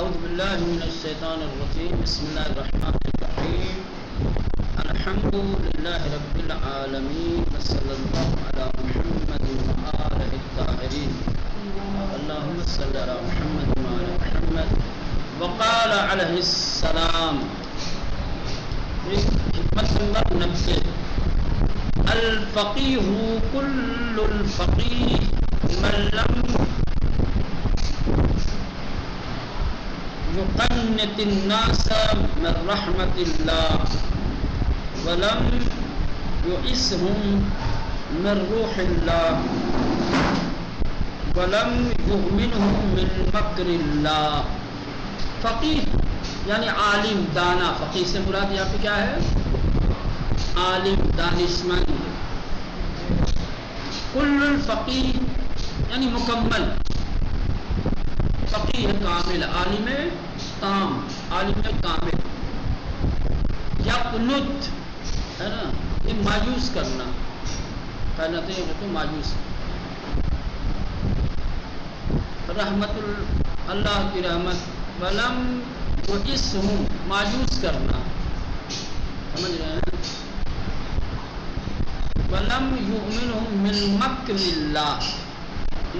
اعوذ باللہ من الشیطان الرجیم بسم اللہ الرحمن الرحیم الحمد للہ رب العالمین وصلی اللہ علی محمد وآلہ الطاہرین اللہم صلی علی محمد وآلہ محمد وقال علیہ السلام. حکمت نمبر 90. الفقیہ کل الفقیہ من لم يقنط الناس من رحمة الله ولم يئسهم من روح الله ولم يؤمنهم من مكر الله. فقیہ یعنی عالم دانا. فقیہ سے مراد یہاں پہ کیا ہے؟ عالم دانشمند. کل الفقیہ یعنی مکمل. فقیہ کامل، عالم تام، عالم کامل. یقنط ہے نا، یہ مایوس کرنا، قنطیں یہ تو مایوس. رحمت اللہ کی رحمت. ولم یئسہم مایوس کرنا، سمجھ رہے ہیں. ولم یؤمنہم من مکر اللہ.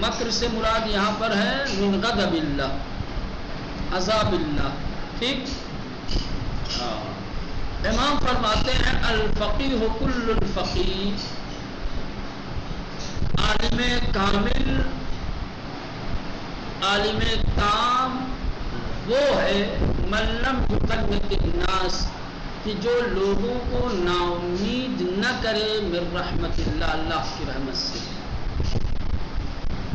مکر سے مراد یہاں پر ہے من غضب اللہ، عذاب اللہ. ٹھیک. امام فرماتے ہیں الفقیہ کل الفقیہ، عالم کامل، عالم تام وہ ہے من لم یقنط الناس کہ جو لوگوں کو نا امید نہ کرے من رحمت اللہ، اللہ کی رحمت سے.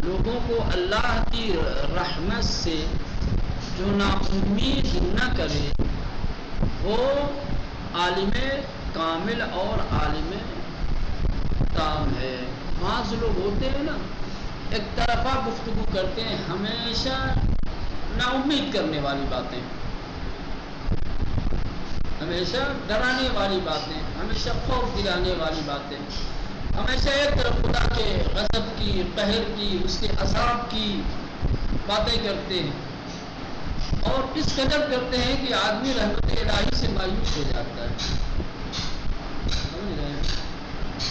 لوگوں کو اللہ کی رحمت سے جو نا امید نہ کرے وہ عالم کامل اور عالم تام ہے. بعض لوگ ہوتے ہیں نا، ایک طرفہ گفتگو کرتے ہیں، ہمیشہ نا امید کرنے والی باتیں، ہمیشہ ڈرانے والی باتیں، ہمیشہ خوف دلانے والی باتیں، ہمیشہ ایک طرف خدا کے غضب کی، قہر کی، اس کے عذاب کی باتیں کرتے ہیں. اور اس قدر کرتے ہیں کہ آدمی رحمت الہی سے مایوس ہو جاتا ہے. سمجھ رہے ہیں؟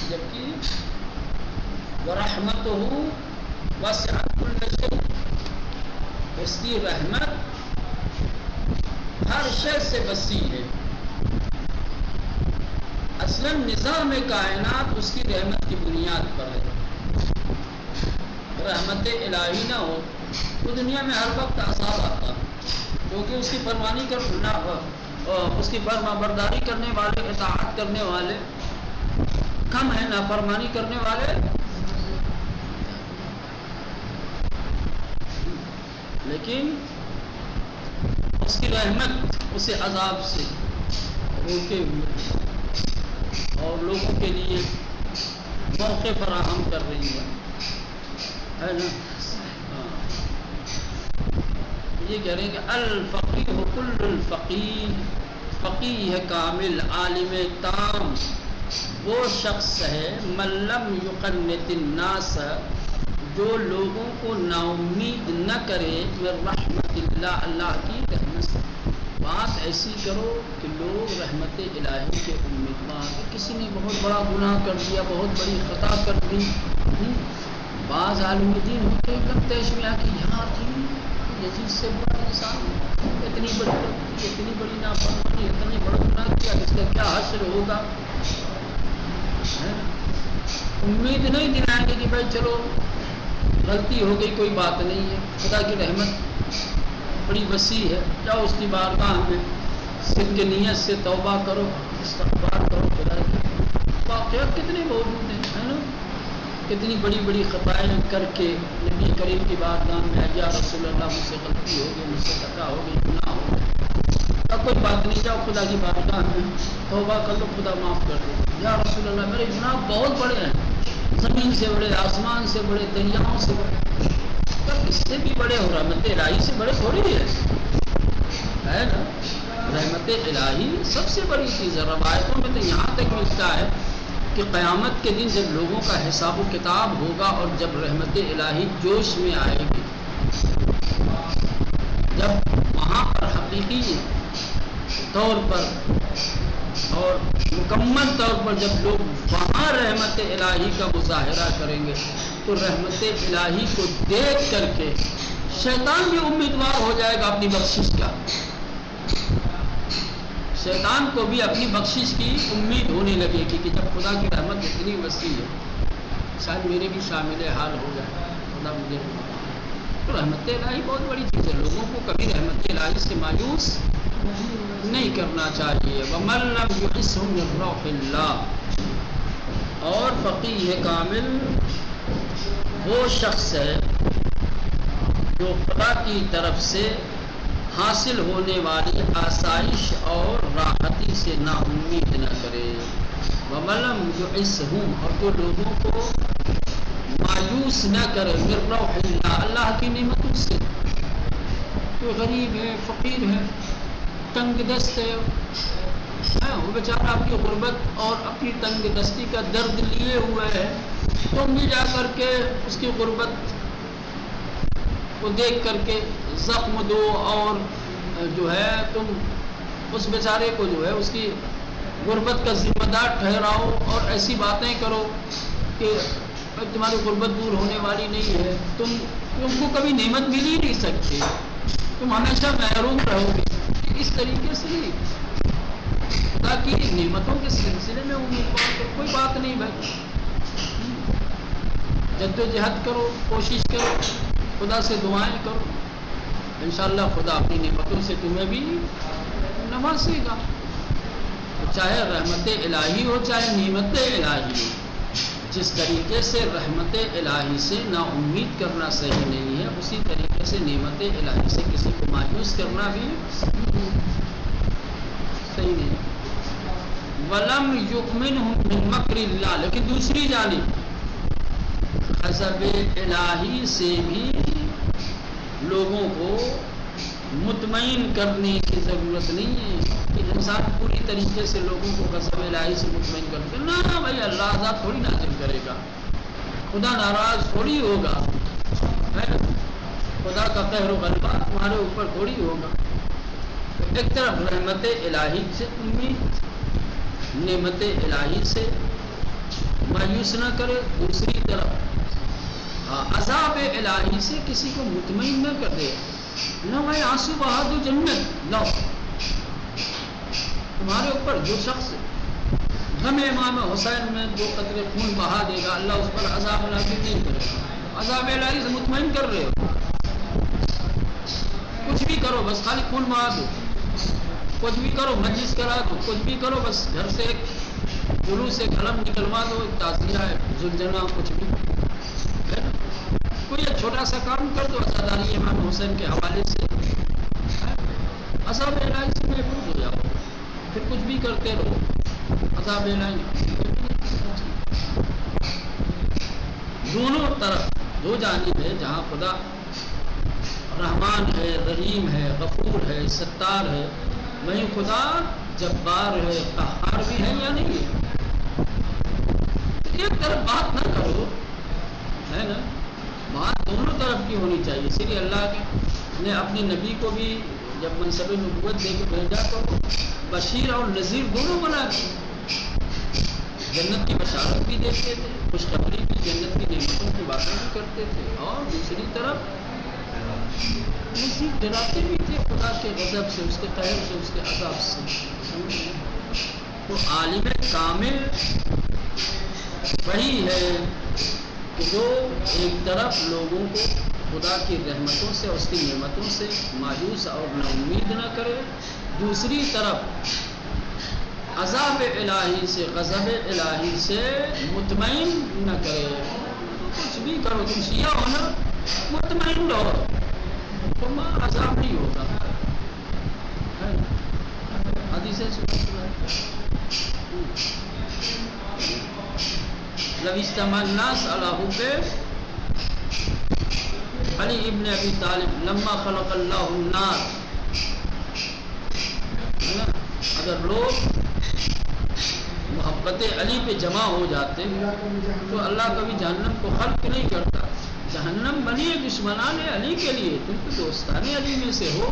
جبکہ وَرَحْمَتُهُ وَسِعَتْ كُلَّ شَيْءٍ، اس کی رحمت ہر شے سے وسیع ہے. اصلاً نظام کائنات اس کی رحمت کی بنیاد پر ہے. رحمت الہی نہ ہو تو دنیا میں ہر وقت عذاب آتا، کیونکہ اس کی فرمانی کرنا، اس کی فرما برداری کرنے والے، اطاعت کرنے والے کم ہیں، نافرمانی کرنے والے. لیکن اس کی رحمت اسے عذاب سے روکے ہوئے اور لوگوں کے لیے موقع فراہم کر رہی ہے نا. یہ کہہ رہے ہیں کہ الفقیہ کل الفقیہ، فقیہ ہے کامل، عالم تام وہ شخص ہے من لم یقنط الناس جو لوگوں کو نا امید نہ کرے من رحمت اللہ، اللہ کی رحمت سے. بات ایسی کرو کہ لوگ رحمت الہی کے امیدوار. کسی نے بہت بڑا گناہ کر دیا، بہت بڑی خطا کر دی، بعض عالم دین ہوتے ایک دم تیش میں آ کے یہاں تھی یزید سے بڑا انسان، اتنی بڑی غلطی، اتنی بڑی نافرمانی، اتنی بڑا گناہ کیا، اس کا کیا حشر ہوگا. امید نہیں دلائیں گے کہ بھائی چلو غلطی ہو گئی، کوئی بات نہیں ہے، خدا کی رحمت بڑی وسیع ہے، جاؤ اس کی بارگاہ میں صدق نیت سے توبہ کرو، استغفار کرو. خدا کی واقعات کتنے موجود ہیں، ہے نا. کتنی بڑی بڑی خطائیں کر کے نبی کریم کی بارگاہ میں یا رسول اللہ مجھ سے غلطی ہو گئی، مجھ سے خطا ہو گئی، گناہ ہو گیا. کوئی بات نہیں، جاؤ خدا کی بارگاہ میں توبہ کر لو، خدا معاف کر دو. یا رسول اللہ میرے گناہ بہت بڑے ہیں، زمین سے بڑے، آسمان سے بڑے، دریاؤں سے بڑے. اس سے بھی بڑے ہو، رحمت الہی سے بڑے تھوڑی ہے نا. رحمت الہی سب سے بڑی چیز ہے. روایتوں میں تو یہاں تک ملتا ہے کہ قیامت کے دن جب لوگوں کا حساب و کتاب ہوگا اور جب رحمت الہی جوش میں آئے گی، جب وہاں حقیقی طور پر اور مکمل طور پر جب لوگ وہاں رحمت الہی کا مظاہرہ کریں گے تو رحمت الہی کو دیکھ کر کے شیطان بھی امیدوار ہو جائے گا اپنی بخشش کا. شیطان کو بھی اپنی بخشش کی امید ہونے لگے گی کہ جب خدا کی رحمت اتنی وسیع ہے شاید میرے بھی شامل حال ہو جائے, خدا مجھے. تو رحمت الہی بہت بڑی چیز ہے. لوگوں کو کبھی رحمت الہی سے مایوس نہیں کرنا چاہیے. وَمَن لَّمْ يُعِسْهُ مِن رَّوْحِ اللَّهِ, اور فقیہ کامل وہ شخص ہے جو خدا کی طرف سے حاصل ہونے والی آسائش اور راحتی سے نا امید نہ کرے. وَمَن لَّم يُعِسْهُ, اور جو لوگوں کو مایوس نہ کرے مِن رَّوْحِ اللَّهِ, اللہ کی نعمتوں سے. کوئی غریب ہے, فقیر ہے, تنگ دست ہے, وہ بیچارہ اپنی غربت اور اپنی تنگ دستی کا درد لیے ہوئے ہے, تم بھی جا کر کے اس کی غربت کو دیکھ کر کے زخم دو اور جو ہے تم اس بیچارے کو جو ہے اس کی غربت کا ذمہ دار ٹھہراؤ اور ایسی باتیں کرو کہ تمہاری غربت دور ہونے والی نہیں ہے, تم کو کبھی نعمت مل ہی نہیں سکتی, تم ہمیشہ محروم رہو گے. اس طریقے سے نہیں, خدا کی نعمتوں کے سلسلے میں امیدوار کرو, کوئی بات نہیں بھائی. جدوجہد کرو, کوشش کرو, خدا سے دعائیں کرو, انشاءاللہ خدا اپنی نعمتوں سے تمہیں بھی نوازے گا. چاہے رحمت الہی ہو چاہے نعمت الہی ہو, جس طریقے سے رحمت الہی سے نا امید کرنا صحیح نہیں ہے, اسی طریقے سے نعمت الہی سے کسی کو مایوس کرنا بھی صحیح نہیں. وَلَمْ يُؤْمِنْهُمْ مِنْ مَكْرِ اللَّهِ, لیکن دوسری جانب غضب الہی سے بھی لوگوں کو مطمئن کرنے کی ضرورت نہیں ہے کہ انسان پوری طریقے سے لوگوں کو غضب الہی سے مطمئن کرتے. نہ بھائی, اللہ عذاب تھوڑی نازل کرے گا, خدا ناراض تھوڑی ہوگا, خدا کا قہر و غلبہ تمہارے اوپر تھوڑی ہوگا. ایک طرف رحمت الہی سے امید, نعمت الہی سے مایوس نہ کرے, دوسری طرف عذاب الہی سے کسی کو مطمئن نہ کر دے. نہ بھائی آنسو بہا دو جنت, نہ تمہارے اوپر جو شخص غم امام حسین میں 2 قطرے خون بہا دے گا, اللہ اس پر عذاب نازل نہیں کرے گا. عذاب الہی سے مطمئن کر رہے ہو, کچھ بھی کرو بس خالی خون بہا دو, کچھ بھی کرو مجلس کرا دو, کچھ بھی کرو بس گھر سے ایک جلوس ایک علم نکلوا دو, ایک تعزیہ ہے زلجنا, کچھ بھی کوئی ایک چھوٹا سا کام کر دو عزاداری امام حسین کے حوالے سے, عذاب الہی سے محفوظ ہو جاؤ. پھر کچھ بھی کرتے رہو, عذاب الہی. دونوں طرف دو جانب ہے, جہاں خدا رحمان ہے, رحیم ہے, غفور ہے, ستار ہے, وہیں خدا جبار ہے, قہار بھی ہے یا نہیں ہے. ایک طرف بات نہ کرو, ہے نا, بات دونوں طرف کی ہونی چاہیے. اسی لیے اللہ نے اپنی نبی کو بھی جب منصب نبوت دے کے بھیجا تو بشیر اور نذیر دونوں بنا کے جنت کی بشارت بھی دیتے تھے, خوشخبری بھی, جنت کی نعمتوں کی باتیں بھی کرتے تھے, اور دوسری طرف نذیر ڈراتے بھی تھے خدا کے غضب سے, اس کے قہر سے, اس کے عذاب سے. تو عالم کامل وہی ہے کہ جو ایک طرف لوگوں کو خدا کی رحمتوں سے, اس کی نعمتوں سے مایوس اور نا امید نہ کرے, دوسری طرف عذاب الہی سے, غضب الہی سے مطمئن نہ کرے. کچھ بھی کرو, تم شیعہ ہو نا, مطمئن رہو, تم عذاب نہیں ہوگا. حدیث لو اجتمع الناس علی حب علی ابن ابی طالب لما خلق اللہ النار, اگر لوگ محبت علی پہ جمع ہو جاتے تو اللہ کبھی جہنم کو خلق نہیں کرتا. جہنم بنی ہے دشمنان علی کے لیے, تم تو دوستان علی میں سے ہو,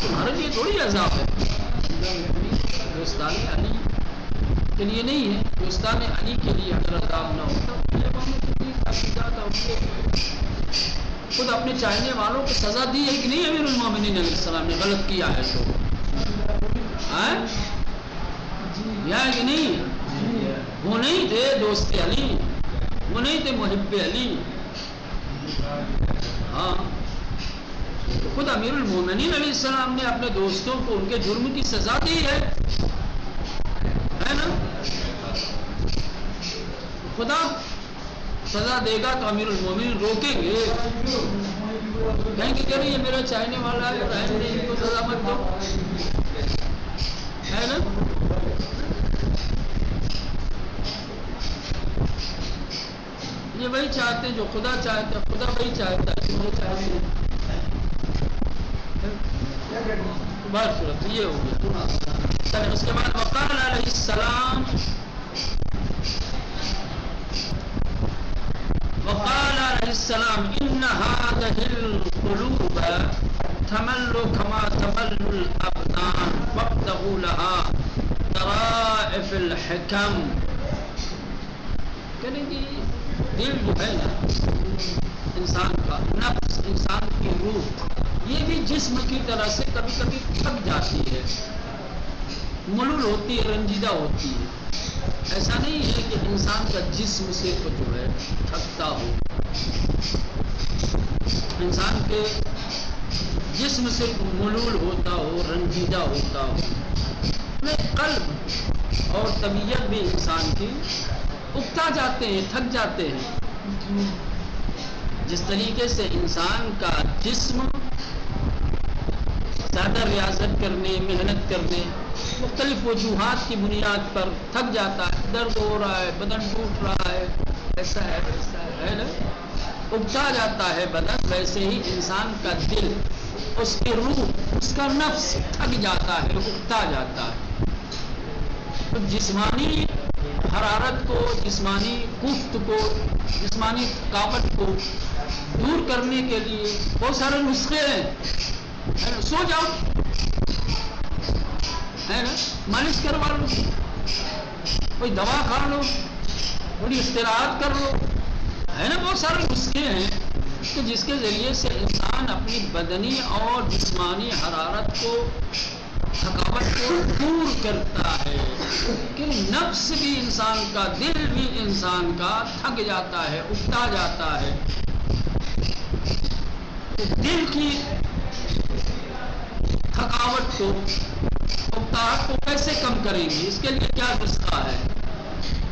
تمہارے لیے تھوڑی عذاب ہے. دوستان علی کے لیے نہیں ہے. دوستان علی کے لیے اگر عذاب نہ ہوتا خود اپنے چاہنے والوں کو سزا دی ہے کہ نہیں امیر المومنین علیہ السلام نے غلط کیا ہے تو یا کہ نہیں. وہ نہیں تھے دوست علی, وہ نہیں تھے محب علی. ہاں خود امیر المومنین علیہ السلام نے اپنے دوستوں کو ان کے جرم کی سزا دی ہے نا. خدا سزا دے گا تو امیر المومنین روکیں گے, کہیں گے کہ یہ میرا چاہنے والا ہے, رہنے دیں ان کو سزا مت دو, ہے نا. یہ وہی چاہتے ہیں جو خدا چاہتا ہے, خدا وہی چاہتا ہے جو چاہتے ہیں. بات صورت یہ ہو گیا. اس کے بعد وقال علیہ السلام, وقال علیہ السلام ان هذه القلوب تمل كما تمل الابدان وابتغوا لها طرائف الحكم. کہنے کی دل جو ہے نا انسان کا نفس, انسان کی روح, یہ بھی جسم کی طرح سے کبھی کبھی تھک جاتی ہے, ملول ہوتی ہے, رنجیدہ ہوتی ہے. ایسا نہیں ہے کہ انسان کا جسم صرف جو ہے تھکتا ہو, انسان کے جسم صرف ملول ہوتا ہو, رنجیدہ ہوتا ہو. قلب اور طبیعت بھی انسان کی اکتا جاتے ہیں, تھک جاتے ہیں. جس طریقے سے انسان کا جسم زیادہ ریاضت کرنے, محنت کرنے, مختلف وجوہات کی بنیاد پر تھک جاتا ہے, درد ہو رہا ہے, بدن ٹوٹ رہا ہے, ایسا ہے ویسا ہے نا, اکتا جاتا ہے بدن, ویسے ہی انسان کا دل, اس کی روح, اس کا نفس تھک جاتا ہے, اکتا جاتا ہے. تو جسمانی حرارت کو, جسمانی کوفت کو, جسمانی تھکاوٹ کو دور کرنے کے لیے بہت سارے نسخے ہیں. سو جاؤ, ہے نا, مالش کروا لو, کوئی دوا کھا لو, تھوڑی استراحت کر لو, ہے نا. بہت سارے نسخے ہیں کہ جس کے ذریعے سے انسان اپنی بدنی اور جسمانی حرارت کو, تھکاوٹ کو دور کرتا ہے. کہ نفس بھی انسان کا, دل بھی انسان کا تھک جاتا ہے, اکتا جاتا ہے. دل کی تھکاوٹ کو, اکتاہٹ کو کیسے کم کریں گے, اس کے لیے کیا نسخہ ہے.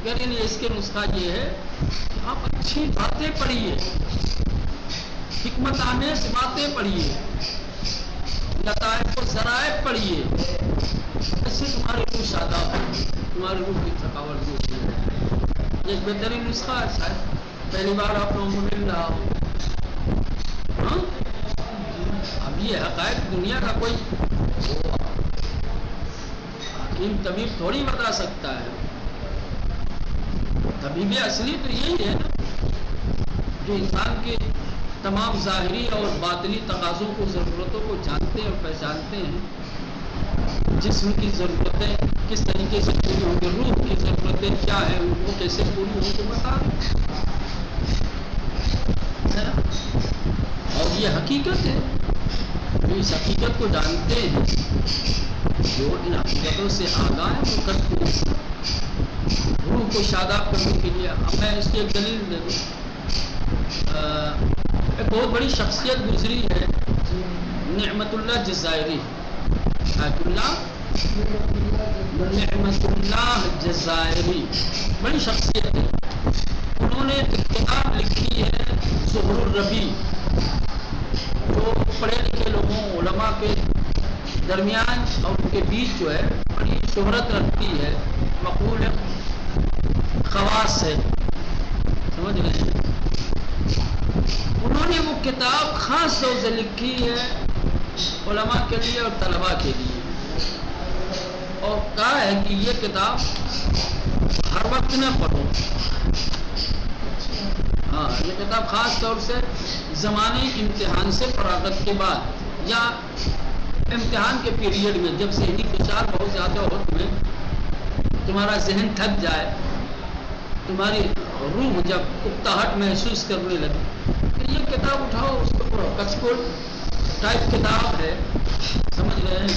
کہنے لیے اس کے نسخہ یہ ہے کہ آپ اچھی باتیں پڑھیے, حکمت آمیز باتیں پڑھیے, لطائف و ذرائع پڑھیے, ایسے تمہاری روح شاداب ہو, تمہاری روح کی تھکاوٹ دور ہو. ایک بہترین نسخہ ہے, شاید پہلی بار آپ لوگوں کو مل رہا ہو. اب یہ حقائق دنیا کا کوئی حکیم طبیب تھوڑی بتا سکتا ہے. طبیب اصلی تو یہی ہے نا, جو انسان کے تمام ظاہری اور باطنی تقاضوں کو, ضرورتوں کو جانتے اور پہچانتے ہیں. جسم کی ضرورتیں کس طریقے سے پوری ہوں گی, روح کی ضرورتیں کیا ہیں, وہ کیسے پوری ہوں گی بتا دیں. اور یہ حقیقت ہے, جو اس حقیقت کو جانتے ہیں, جو ان حقیقتوں سے آگاہ ہیں, وہ کرتے ہیں روح کو شاداب کرنے کے لیے. اب میں اس کی ایک دلیل دے دوں. ایک بہت بڑی شخصیت گزری ہے, نعمت اللہ جزائری. نعمت اللہ جزائری بڑی شخصیت ہے. انہوں نے ایک کتاب لکھی ہے زہر الربیع, جو پڑھے لکھے لوگوں, علماء کے درمیان اور ان کے بیچ جو ہے بڑی شہرت رکھتی ہے, مقبول خواص ہے, سمجھ رہے ہیں. انہوں نے وہ کتاب خاص طور سے لکھی ہے علماء کے لیے اور طلباء کے لیے, اور کہا ہے کہ یہ کتاب ہر وقت نہ پڑھو. ہاں, یہ کتاب خاص طور سے زمانے امتحان سے فراغت کے بعد, یا امتحان کے پیریڈ میں جب ذہنی فشار بہت زیادہ ہو تمہارا ذہن تھک جائے، تمہاری روح جب اکتاہٹ محسوس کرنے لگے، تو یہ کتاب اٹھاؤ، اس کو پڑھو۔ کچکول ٹائپ کتاب ہے، سمجھ رہے ہیں،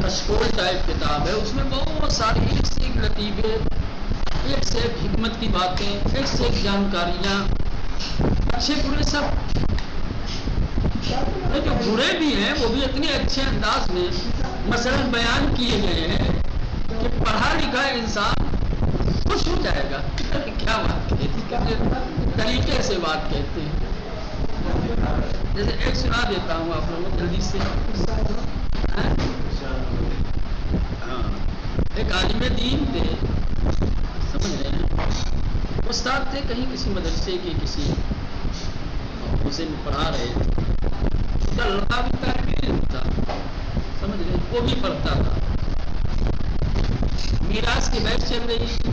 کچکول ٹائپ کتاب ہے، اس میں بہت ساری ایک سے ایک لطیفے، ایک سے ایک حکمت کی باتیں، ایک سے ایک جانکاریاں، اچھے برے سب۔ جو برے بھی ہیں وہ بھی اتنے اچھے انداز میں مثلا بیان کیے گئے ہیں کہ پڑھا لکھا انسان خوش ہو جائے گا۔ کیا بات کہتے ہیں، طریقے سے بات کہتے ہیں۔ جیسے ایک سنا دیتا ہوں آپ لوگوں کو جلدی سے۔ ایک عالم دین تھے، سمجھ رہے ہیں، استاد تھے، کہیں کسی مدرسے کے کسی اسے میں پڑھا رہے تھے، اس کا لڑکا بھی طالب علم تھا، سمجھ رہے، وہ بھی پڑھتا تھا۔ میراث کی بحث چل رہی تھی،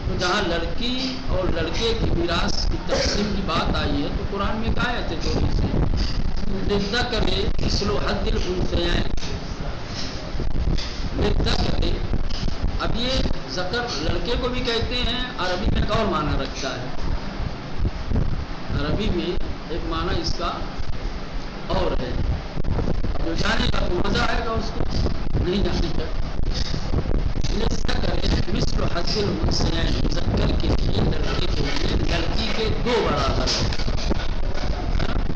تو جہاں لڑکی اور لڑکے کی میراث کی تقسیم کی بات آئی ہے تو قرآن میں کہا ہے تھوڑی سی للذکر مثل حظ الانثیین، للذکر۔ اب یہ ذکر لڑکے کو بھی کہتے ہیں، عربی میں ایک اور معنی رکھتا ہے، عربی میں ایک معنی اس کا اور ہے، جو جانے کا تو مزہ آئے گا، اس کو نہیں جانے کا۔ للذکر مثل حظ الانثیین، ذکر کے لیے لڑکے کے لیے لڑکی کے 2 برابر ہے،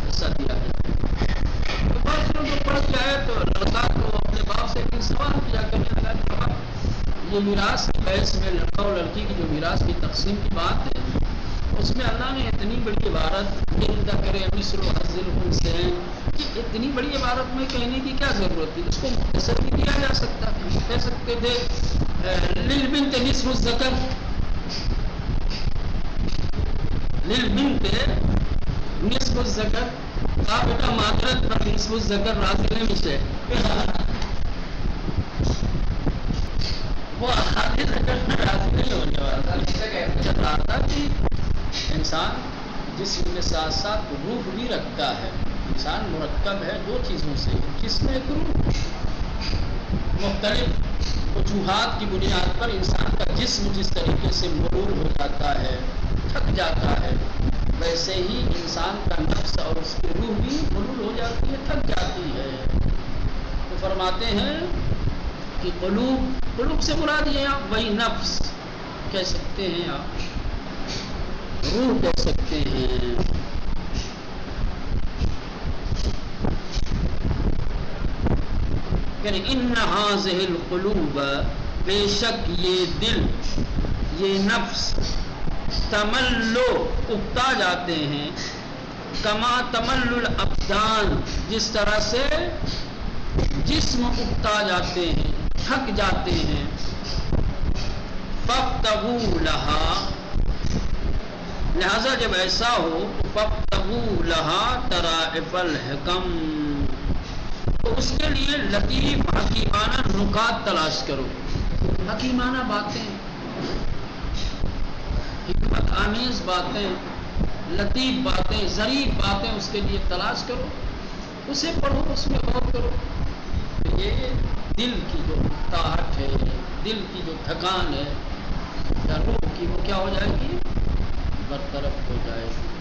ایسا دیا ہے۔ تو بات جو پڑھ کے آئے تو لڑکا تو اپنے باپ سے ایک سوال کیا کرنے لگا کہ بابا یہ میراث کی بحث میں لڑکا اور لڑکی کی جو میراث کی تقسیم کی بات ہے، اس میں اللہ نے اتنی بڑی عبارت للذکر مثل حظ الانثیین، اتنی بڑی عبارت میں کہنے کی کیا ضرورت تھی؟ اس کو مختصر بھی کیا جا سکتا تھا، کہہ سکتے تھے للبنت نصف الذکر، للبنت نصف الذکر۔ کہا بیٹا معذرت پر نصف الذکر راضی نہیں مجھے، وہ آدھے ذکر پر راضی نہیں ہونے والا تھا کہ انسان جسم کے ساتھ ساتھ روح بھی رکھتا ہے، انسان مرکب ہے 2 چیزوں سے، جس میں ایک روح، مختلف وجوہات کی بنیاد پر انسان کا جسم جس طریقے سے ملول ہو جاتا ہے، تھک جاتا ہے، ویسے ہی انسان کا نفس اور اس کی روح بھی ملول ہو جاتی ہے، تھک جاتی ہے۔ تو فرماتے ہیں کہ قلوب سے مراد یہ آپ وہی نفس کہہ سکتے ہیں، آپ روح کہہ سکتے ہیں۔ یعنی ان ہذہ القلوب، بے شک یہ دل، یہ نفس، تملو اکتا جاتے ہیں، کما تمل الابدان، جس طرح سے جسم اکتا جاتے ہیں، تھک جاتے ہیں۔ فابتغوا لہا، لہذا جب ایسا ہو فابتغوا لہا طرائف الحکم، تو اس کے لیے لطیف حکیمانہ نکات تلاش کرو، حکیمانہ باتیں، حکمت آمیز باتیں، لطیف باتیں، ظریف باتیں اس کے لیے تلاش کرو، اسے پڑھو، اس میں غور کرو۔ یہ دل کی جو اکتاہٹ ہے، دل کی جو تھکان ہے یا روح کی، وہ کیا ہو جائے گی؟ برطرف ہو جائے گی۔